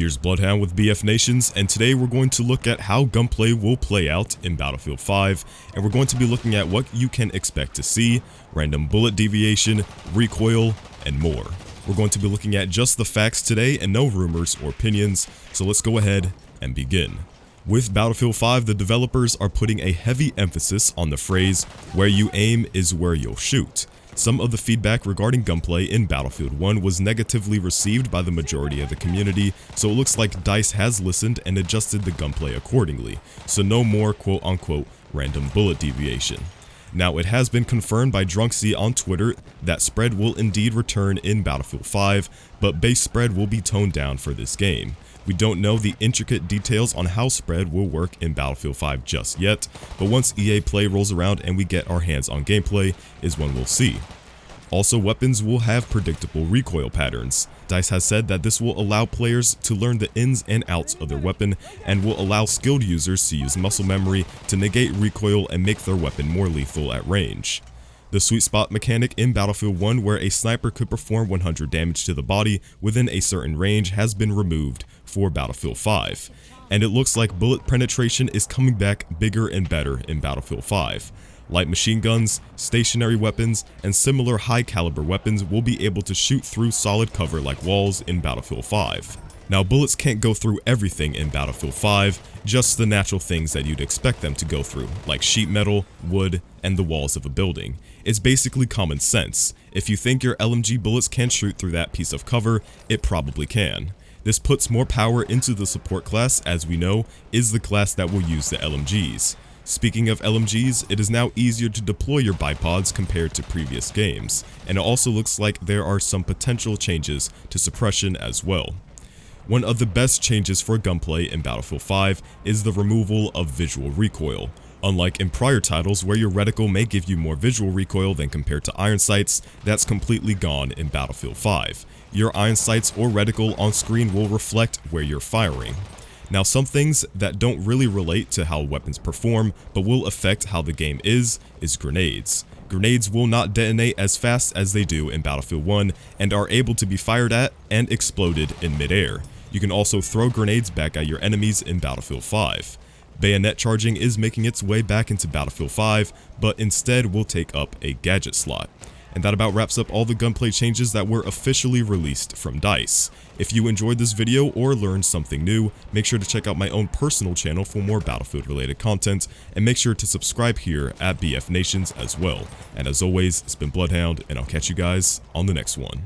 Here's Bloodhound with BFNations, and today we're going to look at how gunplay will play out in Battlefield 5, and we're going to be looking at what you can expect to see, random bullet deviation, recoil, and more. We're going to be looking at just the facts today and no rumors or opinions, so let's go ahead and begin. With Battlefield 5, the developers are putting a heavy emphasis on the phrase, "where you aim is where you'll shoot." Some of the feedback regarding gunplay in Battlefield 1 was negatively received by the majority of the community, so it looks like DICE has listened and adjusted the gunplay accordingly, so no more quote-unquote random bullet deviation. Now, it has been confirmed by Drunksy on Twitter that spread will indeed return in Battlefield 5, but base spread will be toned down for this game. We don't know the intricate details on how spread will work in Battlefield 5 just yet, but once EA Play rolls around and we get our hands on gameplay is when we'll see. Also, weapons will have predictable recoil patterns. DICE has said that this will allow players to learn the ins and outs of their weapon and will allow skilled users to use muscle memory to negate recoil and make their weapon more lethal at range. The sweet spot mechanic in Battlefield 1, where a sniper could perform 100 damage to the body within a certain range, has been removed for Battlefield 5, and it looks like bullet penetration is coming back bigger and better in Battlefield 5. Light machine guns, stationary weapons, and similar high-caliber weapons will be able to shoot through solid cover like walls in Battlefield 5. Now, bullets can't go through everything in Battlefield 5, just the natural things that you'd expect them to go through, like sheet metal, wood, and the walls of a building. It's basically common sense. If you think your LMG bullets can shoot through that piece of cover, it probably can. This puts more power into the support class, as we know, is the class that will use the LMGs. Speaking of LMGs, it is now easier to deploy your bipods compared to previous games, and it also looks like there are some potential changes to suppression as well. One of the best changes for gunplay in Battlefield 5 is the removal of visual recoil. Unlike in prior titles where your reticle may give you more visual recoil than compared to iron sights, that's completely gone in Battlefield 5. Your iron sights or reticle on screen will reflect where you're firing. Now, some things that don't really relate to how weapons perform, but will affect how the game is grenades. Grenades will not detonate as fast as they do in Battlefield 1 and are able to be fired at and exploded in midair. You can also throw grenades back at your enemies in Battlefield 5. Bayonet Charging is making its way back into Battlefield 5, but instead will take up a gadget slot. And that about wraps up all the gunplay changes that were officially released from DICE. If you enjoyed this video or learned something new, make sure to check out my own personal channel for more Battlefield related content, and make sure to subscribe here at BFNations as well. And as always, it's been Bloodhound, and I'll catch you guys on the next one.